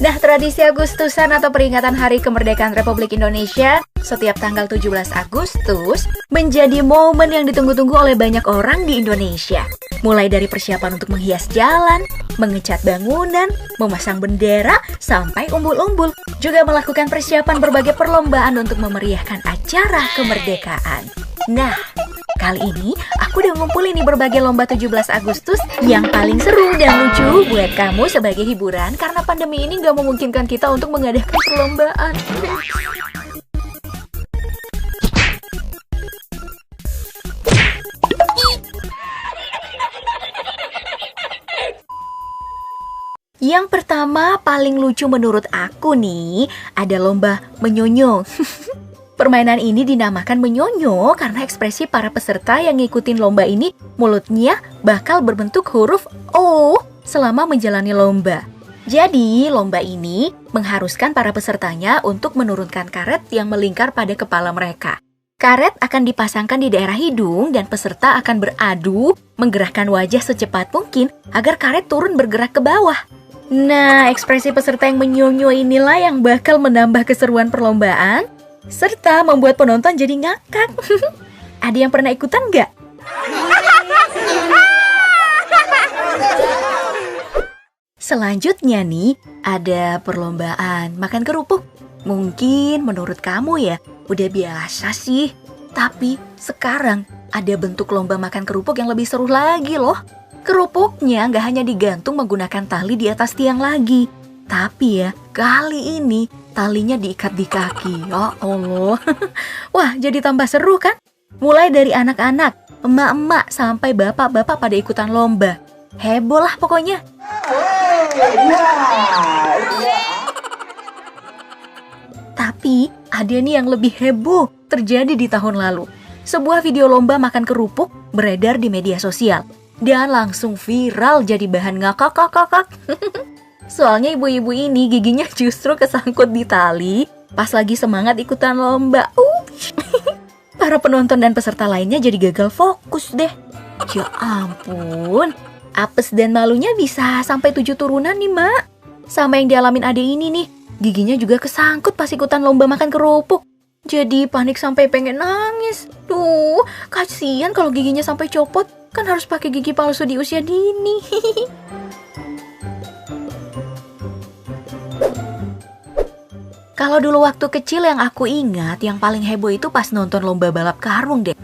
Nah, tradisi Agustusan atau peringatan Hari Kemerdekaan Republik Indonesia setiap tanggal 17 Agustus menjadi momen yang ditunggu-tunggu oleh banyak orang di Indonesia. Mulai dari persiapan untuk menghias jalan, mengecat bangunan, memasang bendera, sampai umbul-umbul. Juga melakukan persiapan berbagai perlombaan untuk memeriahkan acara kemerdekaan. Nah, kali ini aku udah ngumpulin nih berbagai lomba 17 Agustus yang paling seru dan lucu buat kamu sebagai hiburan karena pandemi ini gak memungkinkan kita untuk mengadakan perlombaan. Yang pertama paling lucu menurut aku nih, ada lomba menyonyo. Permainan ini dinamakan menyonyo karena ekspresi para peserta yang ngikutin lomba ini mulutnya bakal berbentuk huruf O selama menjalani lomba. Jadi, lomba ini mengharuskan para pesertanya untuk menurunkan karet yang melingkar pada kepala mereka. Karet akan dipasangkan di daerah hidung dan peserta akan beradu menggerakkan wajah secepat mungkin agar karet turun bergerak ke bawah. Nah, ekspresi peserta yang menyonyo inilah yang bakal menambah keseruan perlombaan serta membuat penonton jadi ngakak. Ada yang pernah ikutan nggak? Selanjutnya nih, ada perlombaan makan kerupuk. Mungkin menurut kamu ya, udah biasa sih. Tapi sekarang ada bentuk lomba makan kerupuk yang lebih seru lagi loh. Kerupuknya nggak hanya digantung menggunakan tali di atas tiang lagi. Tapi ya, kali ini talinya diikat di kaki. Ya Allah. Wah, jadi tambah seru kan? Mulai dari anak-anak, emak-emak, sampai bapak-bapak pada ikutan lomba. Heboh lah pokoknya. Tapi ada nih yang lebih heboh terjadi di tahun lalu. Sebuah video lomba makan kerupuk beredar di media sosial dan langsung viral jadi bahan ngakak-kakak. Soalnya ibu-ibu ini giginya justru kesangkut di tali pas lagi semangat ikutan lomba. Para penonton dan peserta lainnya jadi gagal fokus deh. Ya ampun, apes dan malunya bisa sampai 7 turunan nih, Mak. Sama yang dialamin adek ini nih, giginya juga kesangkut pas ikutan lomba makan kerupuk. Jadi panik sampai pengen nangis. Duh, kasihan kalau giginya sampai copot. Kan harus pakai gigi palsu di usia dini. Kalau dulu waktu kecil yang aku ingat, yang paling heboh itu pas nonton lomba balap karung deh.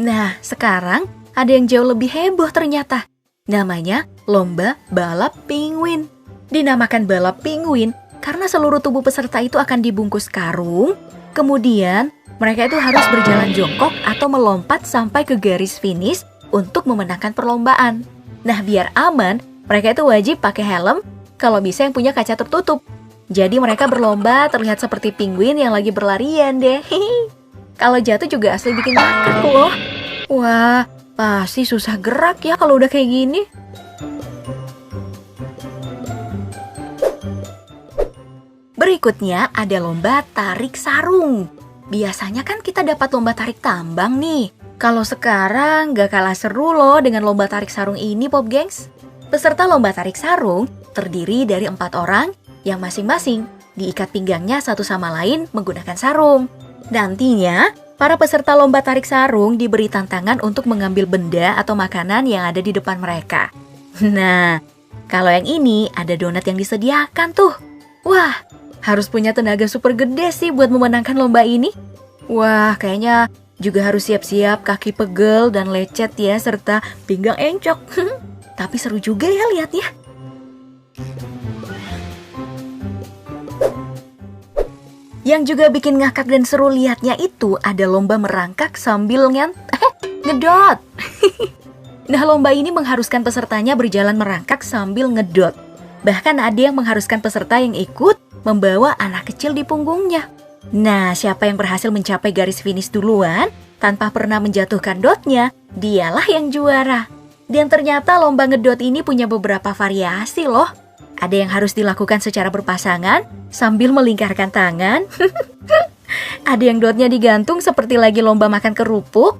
Nah, sekarang ada yang jauh lebih heboh ternyata. Namanya lomba balap penguin. Dinamakan balap penguin karena seluruh tubuh peserta itu akan dibungkus karung. Kemudian mereka itu harus berjalan jongkok atau melompat sampai ke garis finish untuk memenangkan perlombaan. Nah, biar aman, mereka itu wajib pakai helm, kalau bisa yang punya kaca tertutup. Jadi mereka berlomba terlihat seperti penguin yang lagi berlarian deh. Kalau jatuh juga asli bikin ngakak loh. Wah, pasti susah gerak ya kalau udah kayak gini. Berikutnya ada lomba tarik sarung. Biasanya kan kita dapat lomba tarik tambang nih. Kalau sekarang gak kalah seru loh dengan lomba tarik sarung ini, Pop Gengs. Peserta lomba tarik sarung terdiri dari 4 orang yang masing-masing diikat pinggangnya satu sama lain menggunakan sarung. Nantinya, para peserta lomba tarik sarung diberi tantangan untuk mengambil benda atau makanan yang ada di depan mereka. Nah, kalau yang ini ada donat yang disediakan tuh. Wah, harus punya tenaga super gede sih buat memenangkan lomba ini. Wah, kayaknya juga harus siap-siap kaki pegel dan lecet ya, serta pinggang encok. Tapi seru juga ya lihatnya. Yang juga bikin ngakak dan seru lihatnya itu ada lomba merangkak sambil ngedot. Nah, lomba ini mengharuskan pesertanya berjalan merangkak sambil ngedot. Bahkan ada yang mengharuskan peserta yang ikut membawa anak kecil di punggungnya. Nah, siapa yang berhasil mencapai garis finish duluan tanpa pernah menjatuhkan dotnya, dialah yang juara. Dan ternyata lomba ngedot ini punya beberapa variasi loh. Ada yang harus dilakukan secara berpasangan sambil melingkarkan tangan. Ada yang dotnya digantung seperti lagi lomba makan kerupuk.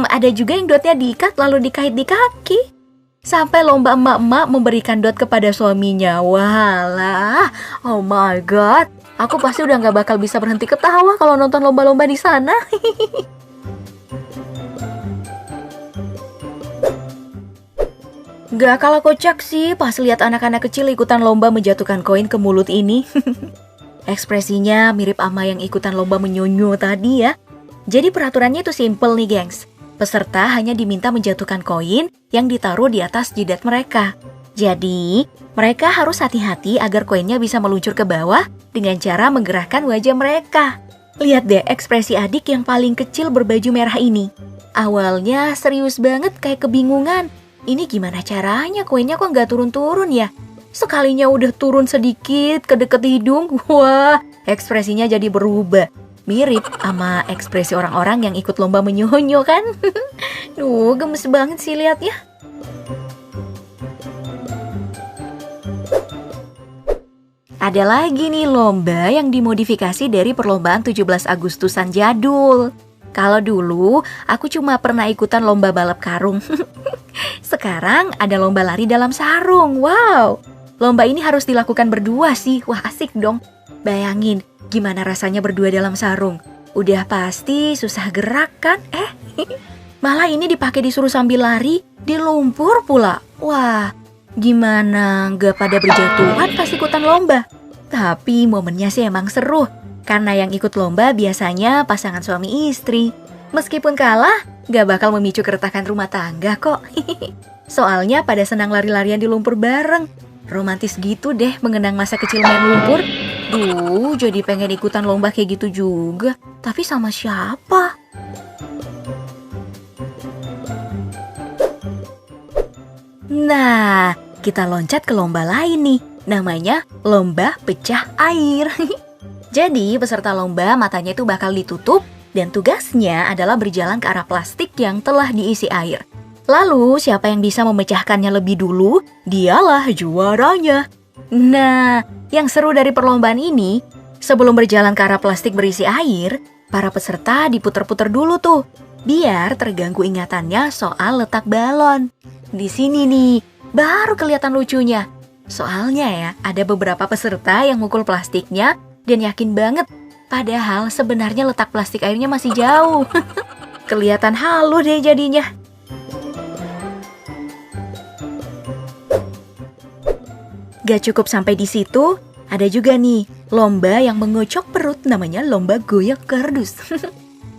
Ada juga yang dotnya diikat lalu dikait di kaki. Sampai lomba emak-emak memberikan dot kepada suaminya. Walah, oh my god. Aku pasti udah gak bakal bisa berhenti ketawa kalau nonton lomba-lomba di sana. Gak kalah kocak sih pas lihat anak-anak kecil ikutan lomba menjatuhkan koin ke mulut ini. Ekspresinya mirip sama yang ikutan lomba menyonyo tadi ya. Jadi peraturannya itu simple nih gengs. Peserta hanya diminta menjatuhkan koin yang ditaruh di atas jidat mereka. Jadi, mereka harus hati-hati agar koinnya bisa meluncur ke bawah dengan cara menggerakkan wajah mereka. Lihat deh ekspresi adik yang paling kecil berbaju merah ini. Awalnya serius banget kayak kebingungan. Ini gimana caranya koinnya kok nggak turun-turun ya? Sekalinya udah turun sedikit ke deket hidung, wah ekspresinya jadi berubah. Mirip sama ekspresi orang-orang yang ikut lomba menyonyo kan? Duh, gemes banget sih liatnya. Ada lagi nih lomba yang dimodifikasi dari perlombaan 17 Agustusan jadul. Kalau dulu, aku cuma pernah ikutan lomba balap karung. Sekarang ada lomba lari dalam sarung. Wow, lomba ini harus dilakukan berdua sih. Wah, asik dong. Bayangin, gimana rasanya berdua dalam sarung. Udah pasti susah gerak kan? Malah ini dipakai disuruh sambil lari di lumpur pula. Wah, gimana nggak pada berjatuhan pas ikutan lomba? Tapi momennya sih emang seru. Karena yang ikut lomba biasanya pasangan suami istri. Meskipun kalah, gak bakal memicu keretakan rumah tangga kok. Soalnya pada senang lari-larian di lumpur bareng. Romantis gitu deh mengenang masa kecil main lumpur. Duh, jadi pengen ikutan lomba kayak gitu juga. Tapi sama siapa? Nah, kita loncat ke lomba lain nih. Namanya lomba pecah air. Jadi peserta lomba matanya itu bakal ditutup dan tugasnya adalah berjalan ke arah plastik yang telah diisi air. Lalu siapa yang bisa memecahkannya lebih dulu, dialah juaranya. Nah, yang seru dari perlombaan ini, sebelum berjalan ke arah plastik berisi air, para peserta diputer-puter dulu tuh, biar terganggu ingatannya soal letak balon. Di sini nih, baru kelihatan lucunya. Soalnya ya, ada beberapa peserta yang mukul plastiknya dan yakin banget, padahal sebenarnya letak plastik airnya masih jauh. Kelihatan halu deh jadinya. Gak cukup sampai di situ, ada juga nih lomba yang mengocok perut namanya lomba goyak kardus.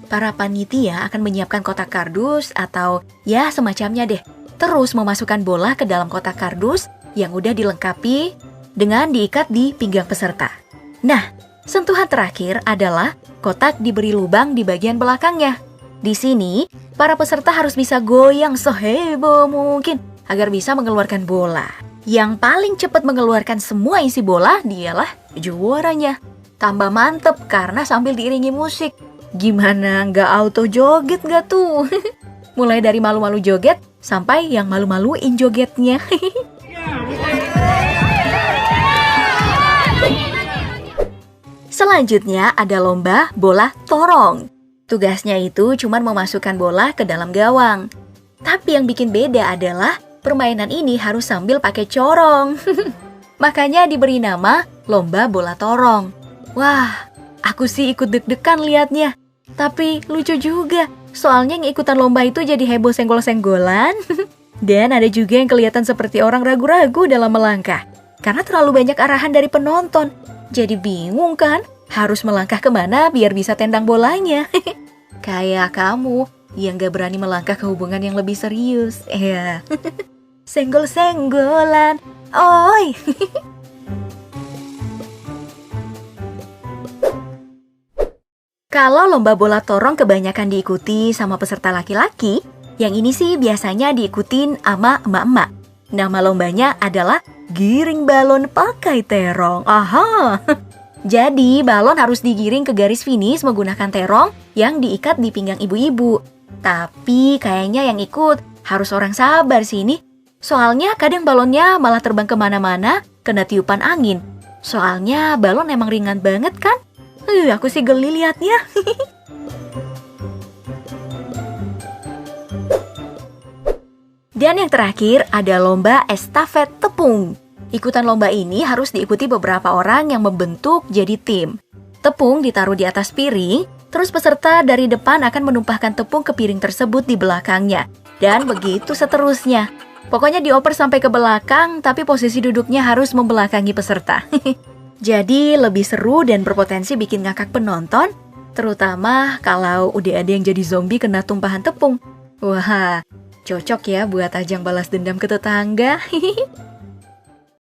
Para panitia akan menyiapkan kotak kardus atau ya semacamnya deh. Terus memasukkan bola ke dalam kotak kardus yang udah dilengkapi dengan diikat di pinggang peserta. Nah, sentuhan terakhir adalah kotak diberi lubang di bagian belakangnya. Di sini, para peserta harus bisa goyang seheboh mungkin agar bisa mengeluarkan bola. Yang paling cepat mengeluarkan semua isi bola dialah juaranya. Tambah mantep karena sambil diiringi musik. Gimana nggak auto joget nggak tuh? Mulai dari malu-malu joget sampai yang malu-maluin jogetnya. Selanjutnya ada lomba bola torong. Tugasnya itu cuma memasukkan bola ke dalam gawang. Tapi yang bikin beda adalah permainan ini harus sambil pakai corong. Makanya diberi nama lomba bola torong. Wah, aku sih ikut deg-degan liatnya. Tapi lucu juga, soalnya yang ikutan lomba itu jadi heboh senggol-senggolan. Dan ada juga yang kelihatan seperti orang ragu-ragu dalam melangkah. Karena terlalu banyak arahan dari penonton. Jadi bingung kan, harus melangkah kemana biar bisa tendang bolanya. Kayak kamu yang gak berani melangkah ke hubungan yang lebih serius. Senggol-senggolan, oi. Kalau lomba bola torong kebanyakan diikuti sama peserta laki-laki, yang ini sih biasanya diikutin sama emak-emak. Nama lombanya adalah giring balon pakai terong. Aha. Jadi balon harus digiring ke garis finish menggunakan terong yang diikat di pinggang ibu-ibu. Tapi kayaknya yang ikut harus orang sabar sih ini. Soalnya kadang balonnya malah terbang kemana-mana kena tiupan angin. Soalnya balon emang ringan banget kan? Aku sih geli liatnya. Dan yang terakhir ada lomba estafet tepung. Ikutan lomba ini harus diikuti beberapa orang yang membentuk jadi tim. Tepung ditaruh di atas piring, terus peserta dari depan akan menumpahkan tepung ke piring tersebut di belakangnya. Dan begitu seterusnya. Pokoknya dioper sampai ke belakang, tapi posisi duduknya harus membelakangi peserta. Jadi lebih seru dan berpotensi bikin ngakak penonton, terutama kalau udah ada yang jadi zombie kena tumpahan tepung. Wah, cocok ya buat ajang balas dendam ke tetangga.